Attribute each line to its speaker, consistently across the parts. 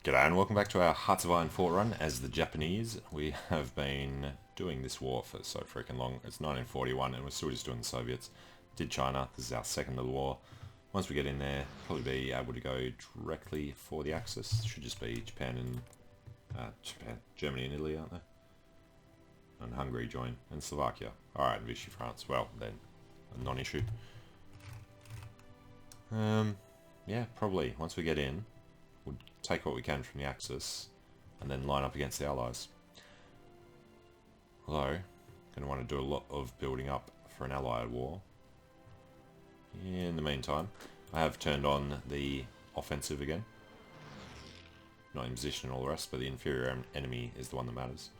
Speaker 1: G'day and welcome back to our Hearts of Iron 4 run as the Japanese. We have been doing this war for so freaking long. It's 1941 and we're still just doing the Soviets. Did China. This is our second little war. Once we get in there, probably be able to go directly for the Axis. Should just be Japan and Germany and Italy, aren't they? And Hungary join, and Slovakia. Alright, and Vichy France. Well, then, a non-issue. Yeah, probably. Once we get in, we'll take what we can from the Axis and then line up against the Allies. Although, going to want to do a lot of building up for an Allied war. In the meantime, I have turned on the offensive again. Not in position and all the rest, but the inferior enemy is the one that matters.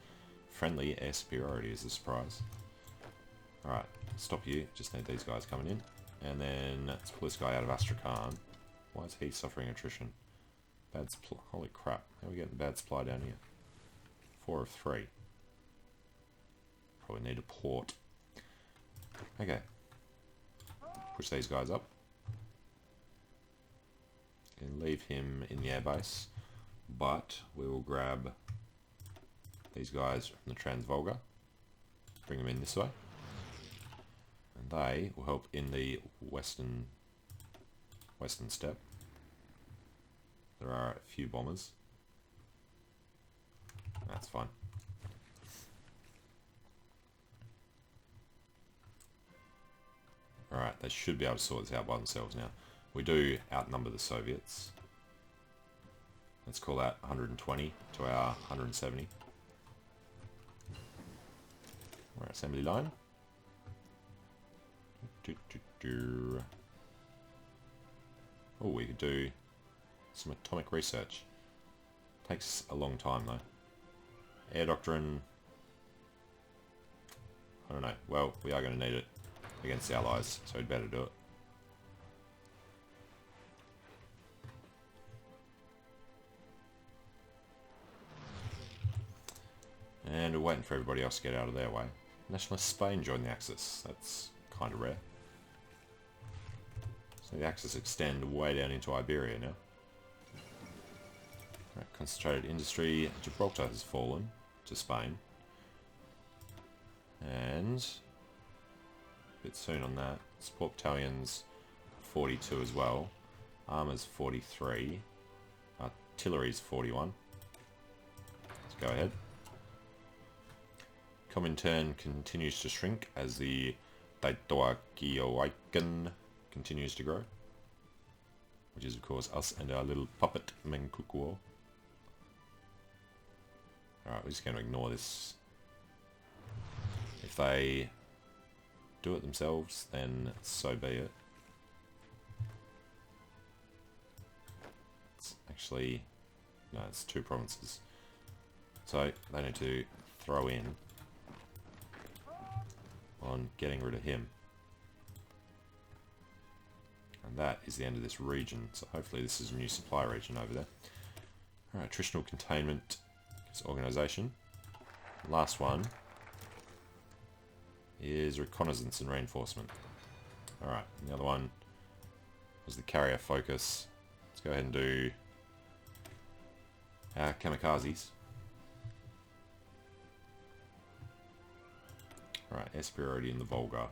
Speaker 1: Friendly air superiority is a surprise. Alright, stop you. Just need these guys coming in. And then let's pull this guy out of Astrakhan. Why is he suffering attrition? Bad supply. Holy crap. How are we getting bad supply down here? 4 of 3. Probably need a port. Okay. Push these guys up. And leave him in the airbase. But we will grab these guys from the Trans-Volga. Bring them in this way. And they will help in the western steppe. There are a few bombers. That's fine. Alright, they should be able to sort this out by themselves now. We do outnumber the Soviets. Let's call that 120 to our 170. We're at assembly line. Oh, we could do some atomic research. Takes a long time though. Air doctrine. I don't know. Well, we are going to need it against the Allies, so we'd better do it. And we're waiting for everybody else to get out of their way. Nationalist Spain joined the Axis. That's kind of rare. So the Axis extend way down into Iberia now. Right, concentrated industry. Gibraltar has fallen to Spain. And a bit soon on that. Support battalions 42 as well. Armor's 43. Artillery's 41. Let's go ahead. Comintern continues to shrink as the Daitoakioiken continues to grow. Which is of course us and our little puppet Menkukuo. Alright, we're just going to ignore this. If they do it themselves, then so be it. It's actually... no, it's 2 provinces. So, they need to throw in on getting rid of him. And that is the end of this region. So hopefully this is a new supply region over there. Alright, attritional containment is organisation. Last one is reconnaissance and reinforcement. Alright, the other one was the carrier focus. Let's go ahead and do our kamikazes. Alright, air superiority in the Volga.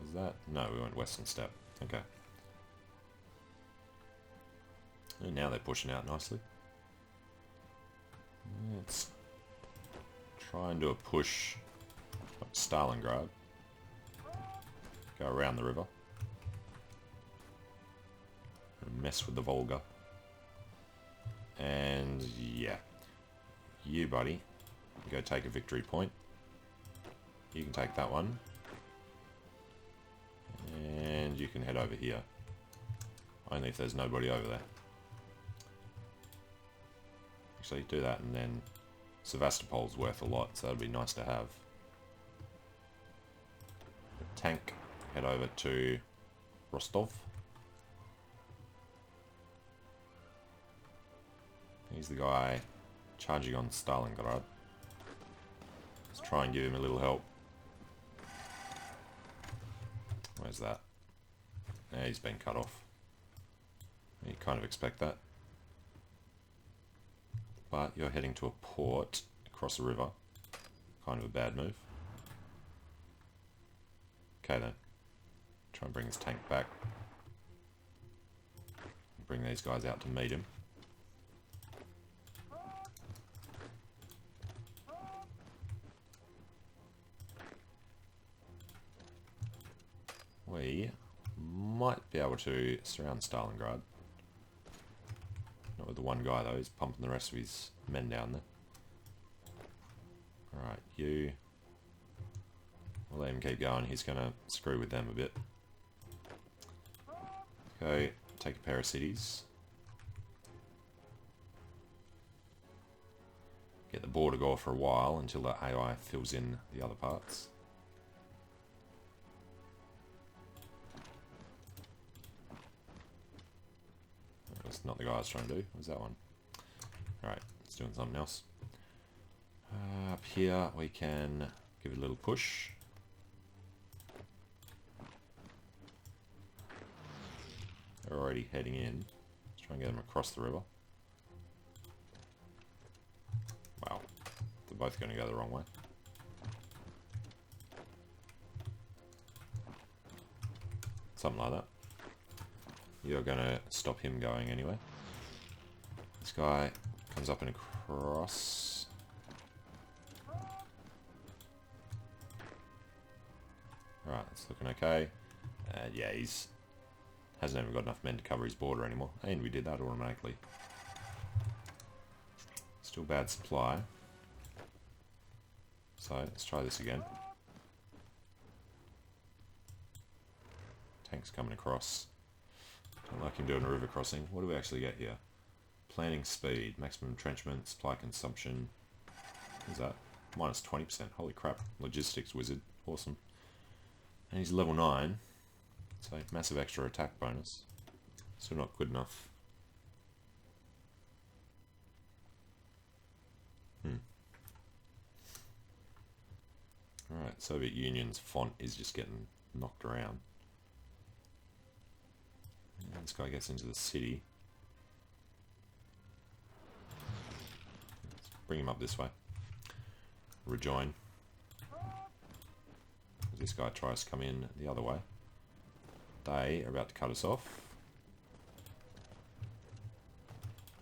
Speaker 1: Was that? No, we went western steppe. Okay. And now they're pushing out nicely. Let's try and do a push up Stalingrad. Go around the river. And mess with the Volga. And yeah. You, buddy, go take a victory point. You can take that one. And you can head over here. Only if there's nobody over there. Actually, do that and then Sevastopol's worth a lot, so that'd be nice to have. Tank, head over to Rostov. He's the guy charging on Stalingrad. Let's try and give him a little help. Where's that? Yeah, he's been cut off. You kind of expect that. But you're heading to a port across a river. Kind of a bad move. Okay then. Try and bring his tank back. Bring these guys out to meet him. We might be able to surround Stalingrad. Not with the one guy though, he's pumping the rest of his men down there. Alright, you... We'll let him keep going, he's going to screw with them a bit. Go, take a pair of cities. Get the border go for a while until the AI fills in the other parts. That's not the guy I was trying to do, what was that one? Alright, it's doing something else. Up here we can give it a little push. They're already heading in. Let's try and get them across the river. Wow, they're both going to go the wrong way. Something like that. You're going to stop him going anyway. This guy comes up and across. Right, it's looking okay. Yeah, he's hasn't even got enough men to cover his border anymore. And we did that automatically. Still bad supply. So let's try this again. Tank's coming across. Don't like him doing a river crossing. What do we actually get here? Planning speed, maximum entrenchment, supply consumption. What's that? Minus 20%. Holy crap. Logistics wizard. Awesome. And he's level 9. So massive extra attack bonus. Still not good enough. Alright, Soviet Union's font is just getting knocked around. And this guy gets into the city. Let's bring him up this way. Rejoin. This guy tries to come in the other way. They are about to cut us off.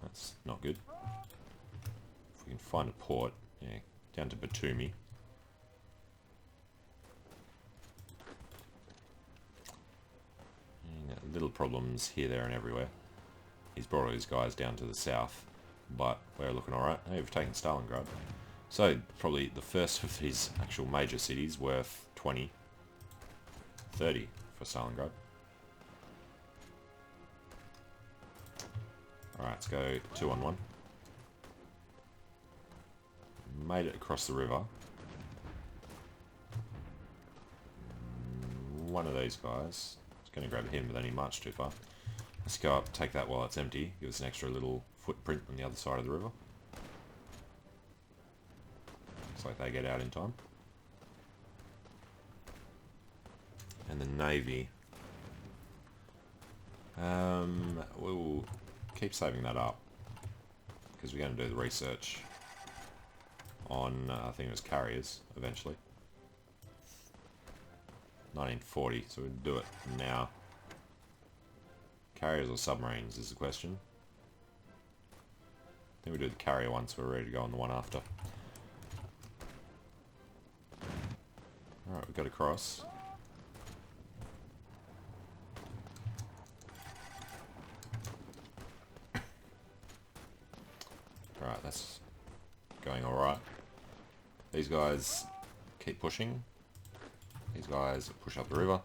Speaker 1: That's not good. If we can find a port, yeah, down to Batumi. And little problems here, there and everywhere. He's brought all his guys down to the south, but we're looking alright. Hey, we've taken Stalingrad. So, probably the first of these actual major cities worth 20, 30 for Stalingrad. Alright, let's go 2-on-1. Made it across the river. One of these guys is going to grab him, but then he marched too far. Let's go up, take that while it's empty. Give us an extra little footprint on the other side of the river. Looks like they get out in time. And the Navy. We'll keep saving that up. Because we're going to do the research on, I think it was carriers, eventually. 1940, so we'll do it now. Carriers or submarines is the question. I think we do the carrier one, so we're ready to go on the one after. Alright, we've got to cross. Alright, that's going alright. These guys keep pushing. These guys push up the river.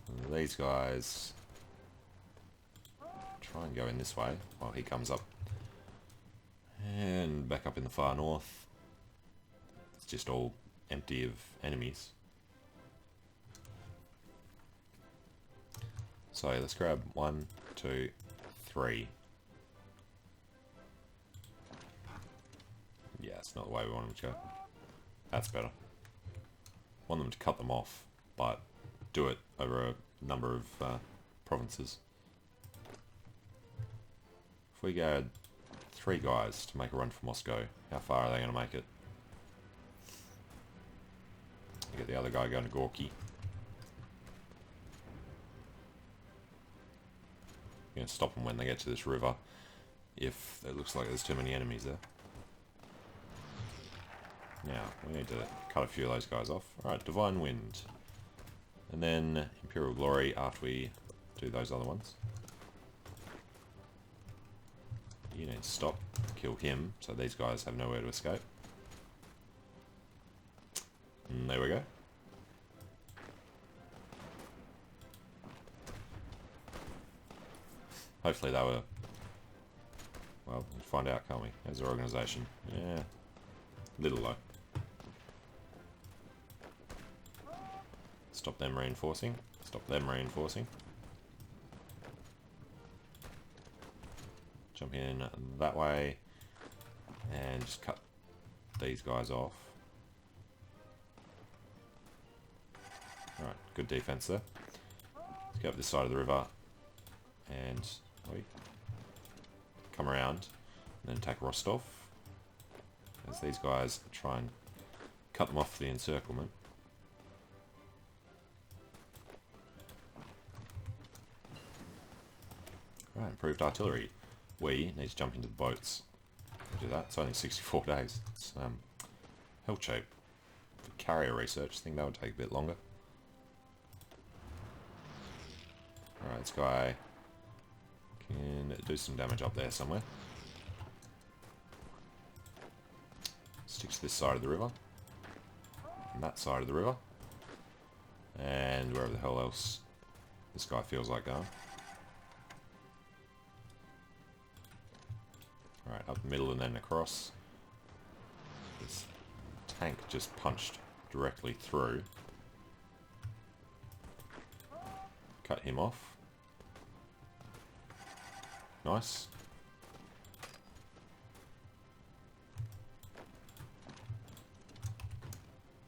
Speaker 1: And these guys try and go in this way while he comes up. And back up in the far north. It's just all empty of enemies. So let's grab 1, 2, 3. Yeah, it's not the way we want them to go. That's better. Want them to cut them off, but do it over a number of provinces. If we go 3 guys to make a run for Moscow, how far are they going to make it? You get the other guy going to Gorky. You're going to stop them when they get to this river, if it looks like there's too many enemies there. Now, we need to cut a few of those guys off. Alright, Divine Wind. And then Imperial Glory after we do those other ones. You need to stop, kill him, so these guys have nowhere to escape. And there we go. Hopefully they were... Well, we'll find out, can't we? As their organisation. Yeah. Little low. Stop them reinforcing. Stop them reinforcing. Jump in that way. And just cut these guys off. Alright, good defense there. Let's go up this side of the river. And we come around. And then attack Rostov. As these guys try and cut them off for the encirclement. Right, improved artillery. We need to jump into the boats. Do that. It's only 64 days. It's hell cheap. For carrier research, I think that would take a bit longer. Alright, this guy can do some damage up there somewhere. Sticks to this side of the river. And that side of the river. And wherever the hell else this guy feels like going. Alright, up the middle and then across. This tank just punched directly through. Cut him off. Nice.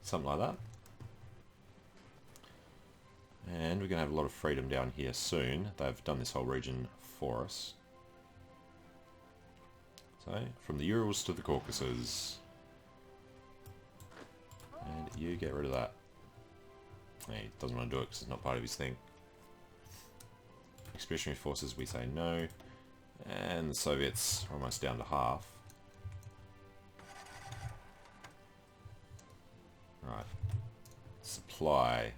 Speaker 1: Something like that. And we're going to have a lot of freedom down here soon. They've done this whole region for us. So, from the Urals to the Caucasus. And you get rid of that. He doesn't want to do it because it's not part of his thing. Expeditionary forces, we say no. And the Soviets are almost down to half. Right. Supply.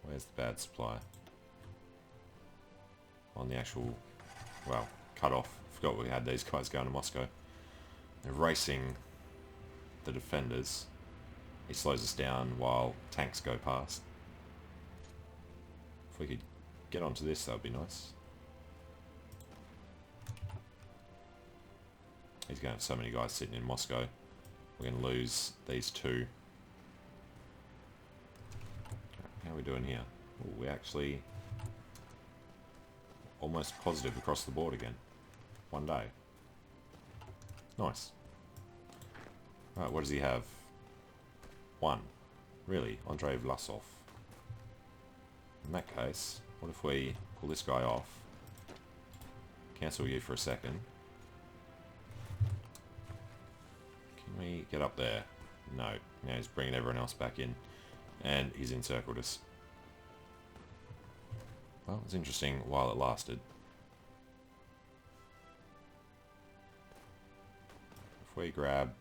Speaker 1: Where's the bad supply? On the actual, well, cut off. Forgot we had these guys going to Moscow. They're racing the defenders. He slows us down while tanks go past. If we could get onto this, that would be nice. He's going to have so many guys sitting in Moscow. We're going to lose these two. How are we doing here? Ooh, we're actually almost positive across the board again. One day. Nice. Right, what does he have? 1. Really? Andrei Vlasov. In that case, what if we pull this guy off? Cancel you for a second. Can we get up there? No. Now he's bringing everyone else back in. And he's encircled us. Well, it's interesting while it lasted. If we grab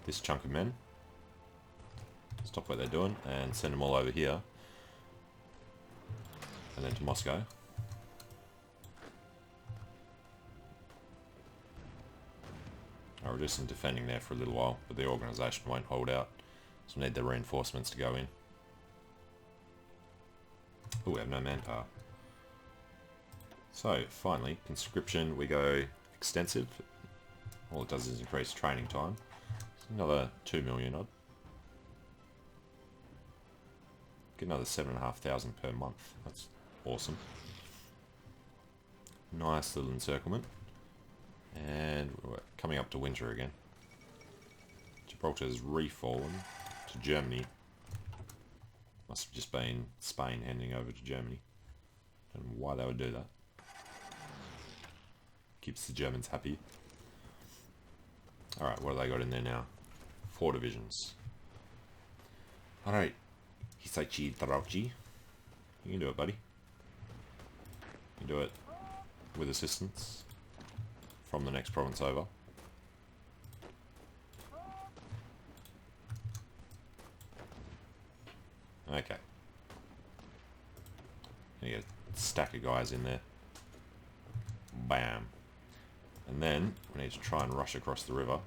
Speaker 1: this chunk of men, stop what they're doing, and send them all over here. And then to Moscow. I'll do some defending there for a little while, but the organisation won't hold out. So we need the reinforcements to go in. Oh, we have no manpower. So, finally, conscription, we go extensive. All it does is increase training time. It's another 2 million odd. Get another 7,500 per month. That's awesome. Nice little encirclement. And we're coming up to winter again. Gibraltar's refallen to Germany. Must have just been Spain handing over to Germany. Don't know why they would do that. Keeps the Germans happy. Alright, what have they got in there now? 4 divisions. Alright. Hisaichi Tarauchi. You can do it, buddy. You can do it with assistance from the next province over. Okay. Gonna get a stack of guys in there. Bam. And then we need to try and rush across the river.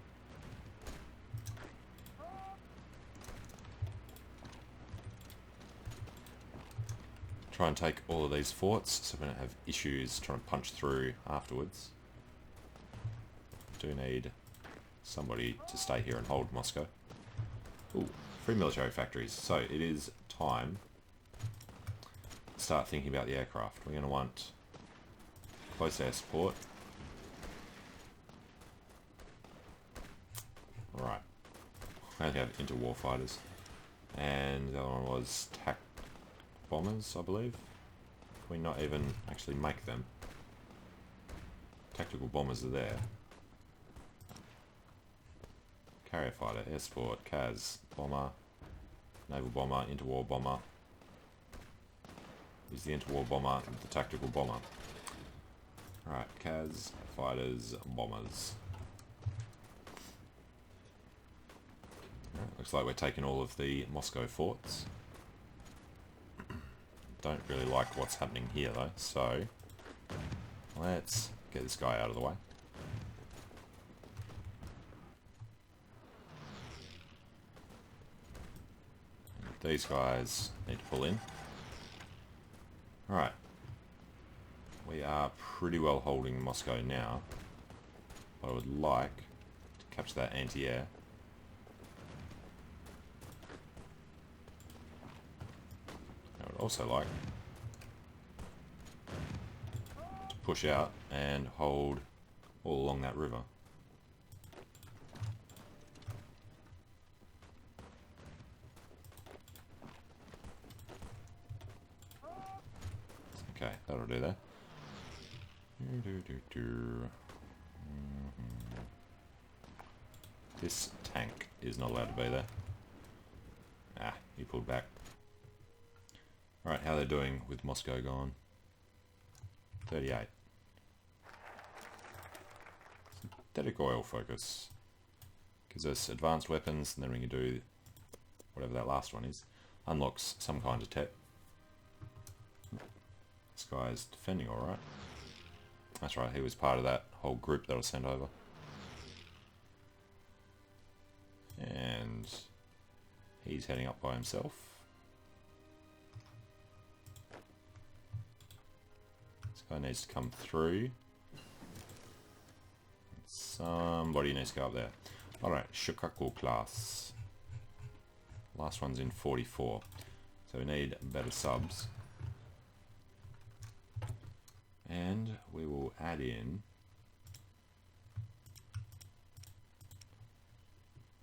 Speaker 1: Try and take all of these forts so we don't have issues trying to punch through afterwards. Do need somebody to stay here and hold Moscow. Ooh, 3 military factories. So it is time to start thinking about the aircraft. We're going to want close air support. Right. I only have interwar fighters. And the other one was TAC bombers, I believe. Can we not even actually make them? Tactical bombers are there. Carrier fighter, air support, CAS, bomber, naval bomber, interwar bomber. Is the interwar bomber the tactical bomber? Alright, CAS, fighters, bombers. Right, looks like we're taking all of the Moscow forts. Don't really like what's happening here though, so let's get this guy out of the way. These guys need to pull in. Alright. We are pretty well holding Moscow now. But I would like to capture that anti-air. I would also like to push out and hold all along that river. Okay, that'll do that. This tank is not allowed to be there. Ah, he pulled back. Alright, how they're doing with Moscow gone? 38. Synthetic oil focus. Gives us advanced weapons, and then we can do whatever that last one is. Unlocks some kind of tech. This guy's defending alright. That's right, he was part of that whole group that was sent over. And he's heading up by himself. This guy needs to come through. Somebody needs to go up there. Alright, Shokaku class. Last one's in 44. So we need better subs. And we will add in,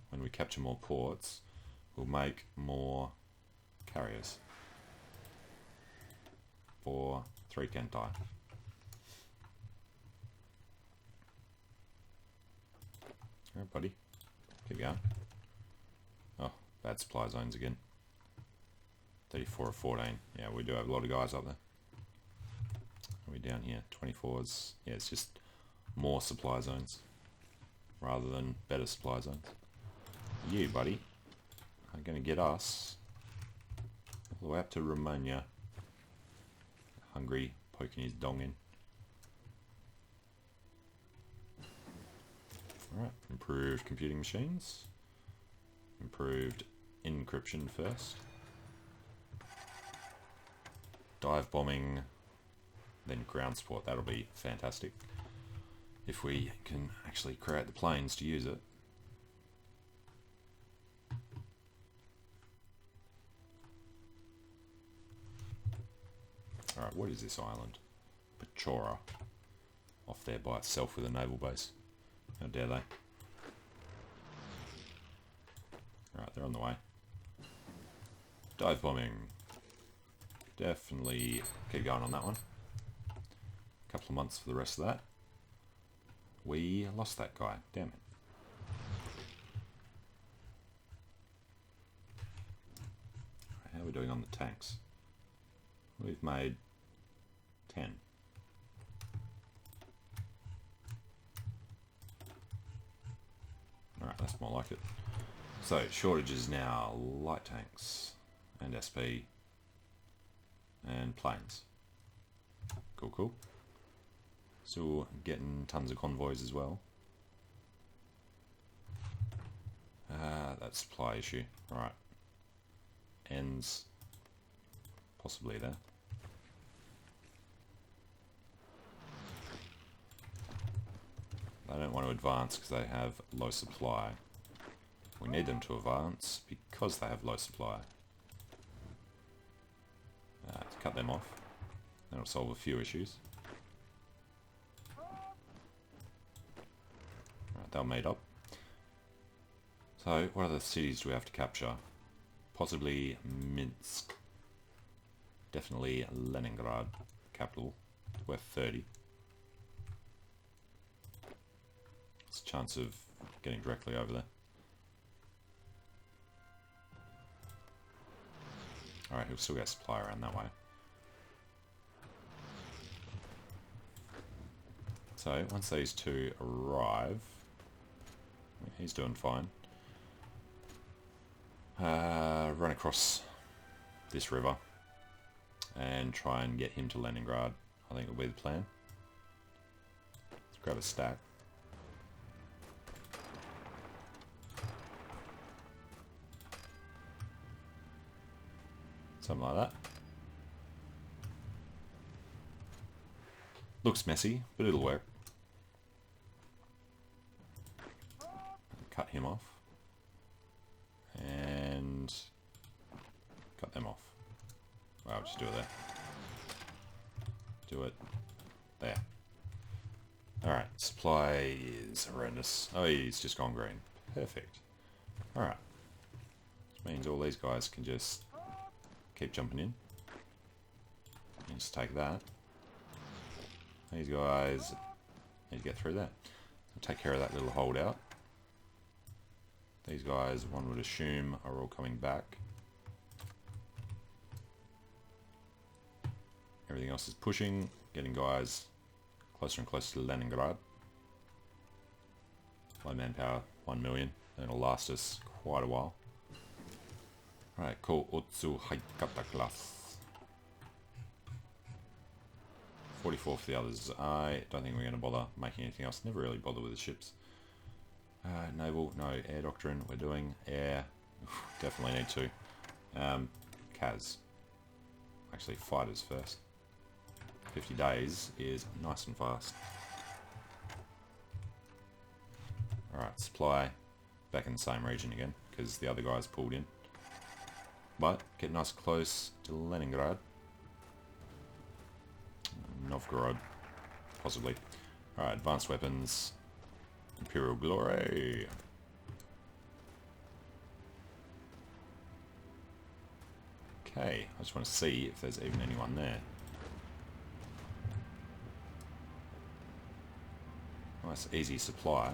Speaker 1: when we capture more ports, we'll make more carriers for 3 Kentai. Alright buddy, keep going. Oh, bad supply zones again. 34 or 14, yeah we do have a lot of guys up there. Are we down here? 24s. Yeah, it's just more supply zones rather than better supply zones. You, buddy, are going to get us all the way up to Romania. Hungary, poking his dong in. Alright, improved computing machines. Improved encryption first. Dive bombing. Then ground support, that'll be fantastic if we can actually create the planes to use it. Alright, what is this island? Pechora. Off there by itself with a naval base. How dare they? Alright, they're on the way. Dive bombing. Definitely keep going on that one. Couple of months for the rest of that. We lost that guy. Damn it. How are we doing on the tanks? We've made 10. Alright, that's more like it. So, shortages now. Light tanks and SP and planes. Cool, cool. Still getting tons of convoys as well. That supply issue. Alright. Ends possibly there. They don't want to advance because they have low supply. We need them to advance because they have low supply. To cut them off. That'll solve a few issues. Right, they'll meet up. So, what other cities do we have to capture? Possibly Minsk. Definitely Leningrad, capital. It's worth 30. It's a chance of getting directly over there. Alright, he'll still get supply around that way. So, once these two arrive, he's doing fine. Run across this river and try and get him to Leningrad. I think will be the plan. Let's grab a stack. Something like that. Looks messy, but it'll work. Cut him off. And cut them off. Wow, just do it there. Do it there. Alright, supply is horrendous. Oh, he's just gone green. Perfect. Alright. Which means all these guys can just keep jumping in. And just take that. These guys need to get through that. I'll take care of that little holdout. These guys, one would assume, are all coming back. Everything else is pushing, getting guys closer and closer to Leningrad. Low manpower, 1 million. That'll last us quite a while. Alright, cool. Otsu Haikata class. 44 for the others. I don't think we're going to bother making anything else. Never really bother with the ships. Naval, no. Air doctrine, we're doing. Air, definitely need to. Kaz. Actually, fighters first. 50 days is nice and fast. Alright, supply back in the same region again, because the other guys pulled in. But, get nice and close to Leningrad. Novgorod, possibly. Alright, advanced weapons. Imperial glory. Okay, I just want to see if there's even anyone there. Nice easy supply.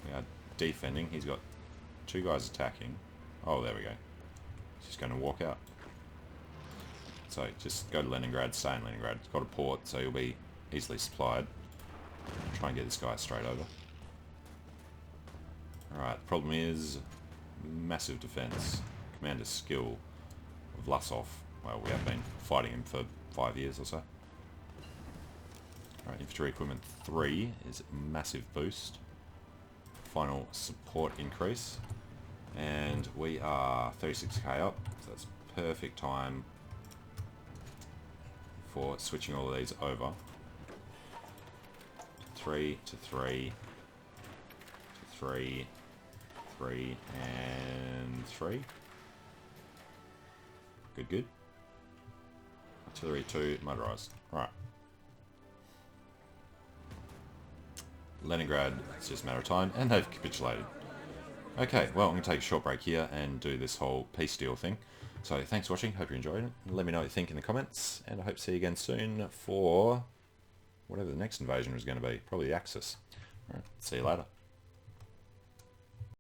Speaker 1: We are defending. He's got two guys attacking. Oh, there we go. He's just going to walk out. So just go to Leningrad, stay in Leningrad. It's got a port, so you'll be easily supplied. Try and get this guy straight over. Alright, the problem is massive defense. Commander skill of Vlasov. Well, we have been fighting him for 5 years or so. Alright, infantry equipment 3 is massive boost. Final support increase. And we are 36k up, so that's perfect time for switching all of these over. 3 to 3 to 3, 3 and 3. Good, good. Artillery 2, motorized. Right. Leningrad, it's just a matter of time, and they've capitulated. Okay, well, I'm going to take a short break here and do this whole peace deal thing. So, thanks for watching, hope you enjoyed it. Let me know what you think in the comments, and I hope to see you again soon for whatever the next invasion was going to be. Probably the Axis. Alright, see you later.